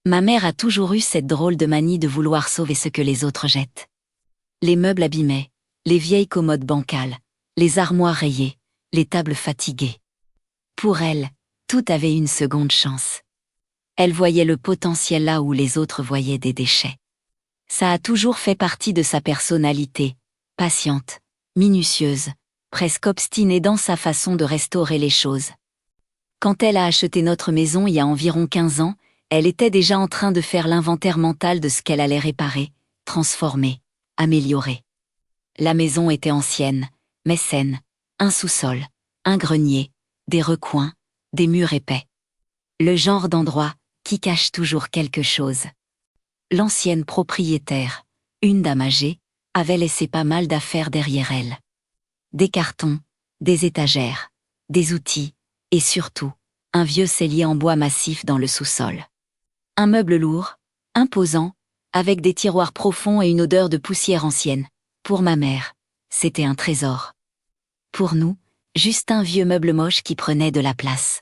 Ma mère a toujours eu cette drôle de manie de vouloir sauver ce que les autres jettent. Les meubles abîmés, les vieilles commodes bancales, les armoires rayées, les tables fatiguées. Pour elle, tout avait une seconde chance. Elle voyait le potentiel là où les autres voyaient des déchets. Ça a toujours fait partie de sa personnalité, patiente, minutieuse, presque obstinée dans sa façon de restaurer les choses. Quand elle a acheté notre maison il y a environ 15 ans, elle était déjà en train de faire l'inventaire mental de ce qu'elle allait réparer, transformer, améliorer. La maison était ancienne, mais saine, un sous-sol, un grenier, des recoins, des murs épais. Le genre d'endroit qui cache toujours quelque chose. L'ancienne propriétaire, une dame âgée, avait laissé pas mal d'affaires derrière elle. Des cartons, des étagères, des outils, et surtout, un vieux cellier en bois massif dans le sous-sol. Un meuble lourd, imposant, avec des tiroirs profonds et une odeur de poussière ancienne. Pour ma mère, c'était un trésor. Pour nous, juste un vieux meuble moche qui prenait de la place.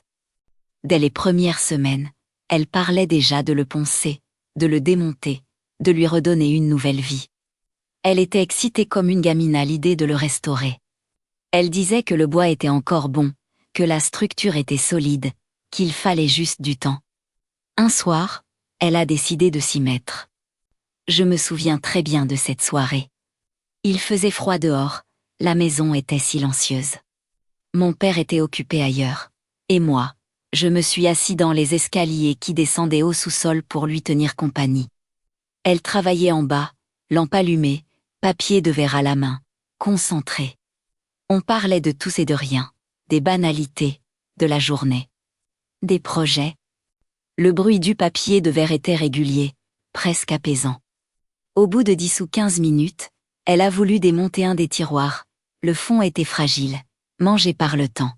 Dès les premières semaines, elle parlait déjà de le poncer, de le démonter, de lui redonner une nouvelle vie. Elle était excitée comme une gamine à l'idée de le restaurer. Elle disait que le bois était encore bon, que la structure était solide, qu'il fallait juste du temps. Un soir, elle a décidé de s'y mettre. Je me souviens très bien de cette soirée. Il faisait froid dehors, la maison était silencieuse. Mon père était occupé ailleurs. Et moi, je me suis assis dans les escaliers qui descendaient au sous-sol pour lui tenir compagnie. Elle travaillait en bas, lampe allumée, papier de verre à la main, concentrée. On parlait de tout et de rien, des banalités, de la journée. Des projets. Le bruit du papier de verre était régulier, presque apaisant. Au bout de 10 ou 15 minutes, elle a voulu démonter un des tiroirs. Le fond était fragile, mangé par le temps.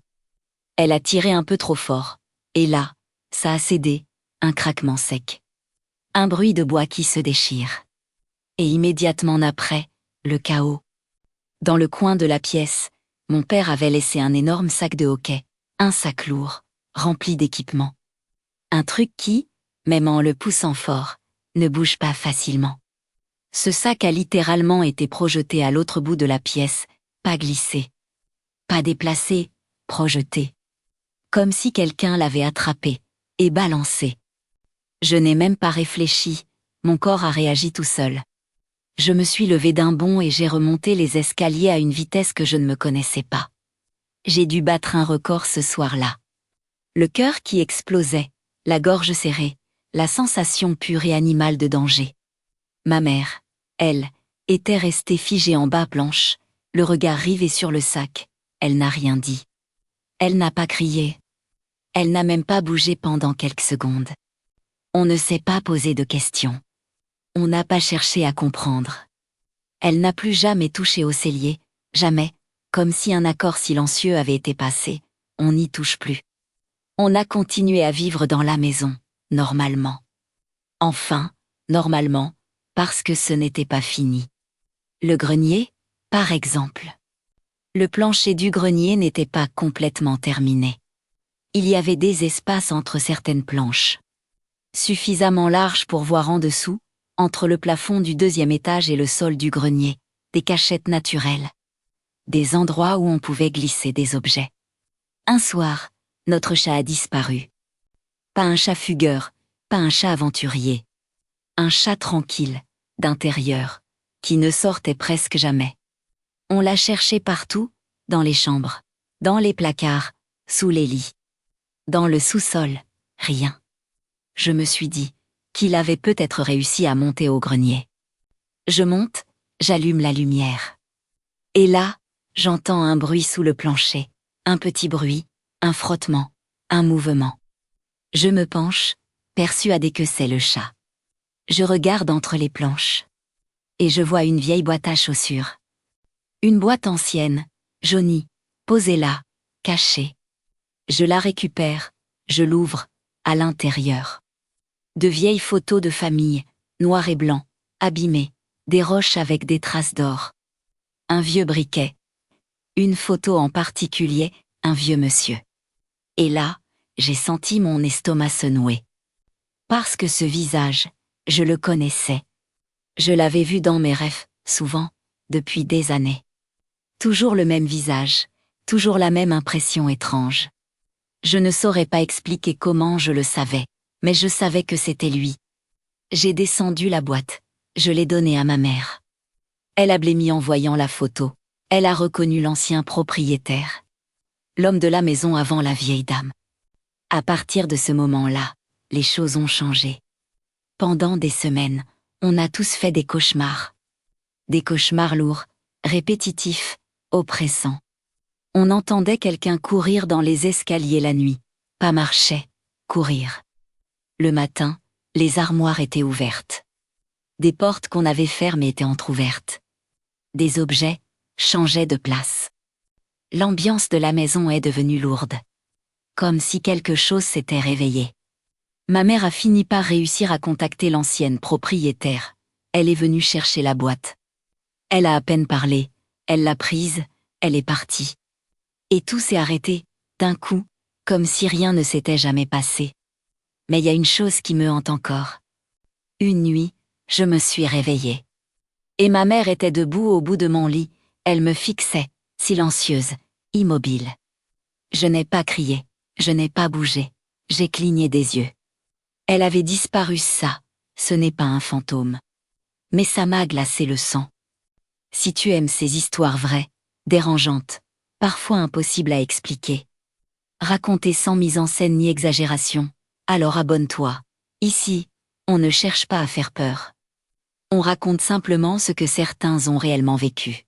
Elle a tiré un peu trop fort, et là, ça a cédé, un craquement sec. Un bruit de bois qui se déchire. Et immédiatement après, le chaos. Dans le coin de la pièce, mon père avait laissé un énorme sac de hockey, un sac lourd, rempli d'équipements. Un truc qui, même en le poussant fort, ne bouge pas facilement. Ce sac a littéralement été projeté à l'autre bout de la pièce, pas glissé. Pas déplacé, projeté. Comme si quelqu'un l'avait attrapé et balancé. Je n'ai même pas réfléchi, mon corps a réagi tout seul. Je me suis levée d'un bond et j'ai remonté les escaliers à une vitesse que je ne me connaissais pas. J'ai dû battre un record ce soir-là. Le cœur qui explosait, la gorge serrée, la sensation pure et animale de danger. Ma mère, elle, était restée figée en bas planche, le regard rivé sur le sac. Elle n'a rien dit. Elle n'a pas crié. Elle n'a même pas bougé pendant quelques secondes. On ne s'est pas posé de questions. On n'a pas cherché à comprendre. Elle n'a plus jamais touché au cellier, jamais, comme si un accord silencieux avait été passé. On n'y touche plus. On a continué à vivre dans la maison, normalement. Enfin, normalement, parce que ce n'était pas fini. Le grenier, par exemple. Le plancher du grenier n'était pas complètement terminé. Il y avait des espaces entre certaines planches. Suffisamment larges pour voir en dessous, entre le plafond du deuxième étage et le sol du grenier, des cachettes naturelles. Des endroits où on pouvait glisser des objets. Un soir, notre chat a disparu. Pas un chat fugueur, pas un chat aventurier. Un chat tranquille, d'intérieur, qui ne sortait presque jamais. On l'a cherché partout, dans les chambres, dans les placards, sous les lits. Dans le sous-sol, rien. Je me suis dit qu'il avait peut-être réussi à monter au grenier. Je monte, j'allume la lumière. Et là, j'entends un bruit sous le plancher, un petit bruit, un frottement, un mouvement. Je me penche, persuadée que c'est le chat. Je regarde entre les planches. Et je vois une vieille boîte à chaussures. Une boîte ancienne, jaunie, posée là, cachée. Je la récupère, je l'ouvre, à l'intérieur. De vieilles photos de famille, noir et blanc, abîmées, des roches avec des traces d'or. Un vieux briquet. Une photo en particulier, un vieux monsieur. Et là, j'ai senti mon estomac se nouer. Parce que ce visage, je le connaissais. Je l'avais vu dans mes rêves, souvent, depuis des années. Toujours le même visage, toujours la même impression étrange. Je ne saurais pas expliquer comment je le savais, mais je savais que c'était lui. J'ai descendu la boîte, je l'ai donnée à ma mère. Elle a blêmi en voyant la photo, elle a reconnu l'ancien propriétaire. L'homme de la maison avant la vieille dame. À partir de ce moment-là, les choses ont changé. Pendant des semaines, on a tous fait des cauchemars. Des cauchemars lourds, répétitifs, oppressants. On entendait quelqu'un courir dans les escaliers la nuit, pas marcher, courir. Le matin, les armoires étaient ouvertes. Des portes qu'on avait fermées étaient entr'ouvertes. Des objets changeaient de place. L'ambiance de la maison est devenue lourde. Comme si quelque chose s'était réveillé. Ma mère a fini par réussir à contacter l'ancienne propriétaire. Elle est venue chercher la boîte. Elle a à peine parlé, elle l'a prise, elle est partie. Et tout s'est arrêté, d'un coup, comme si rien ne s'était jamais passé. Mais il y a une chose qui me hante encore. Une nuit, je me suis réveillée. Et ma mère était debout au bout de mon lit, elle me fixait, silencieuse, immobile. Je n'ai pas crié, je n'ai pas bougé, j'ai cligné des yeux. Elle avait disparu, ça, ce n'est pas un fantôme. Mais ça m'a glacé le sang. Si tu aimes ces histoires vraies, dérangeantes, parfois impossibles à expliquer, racontées sans mise en scène ni exagération, alors abonne-toi. Ici, on ne cherche pas à faire peur. On raconte simplement ce que certains ont réellement vécu.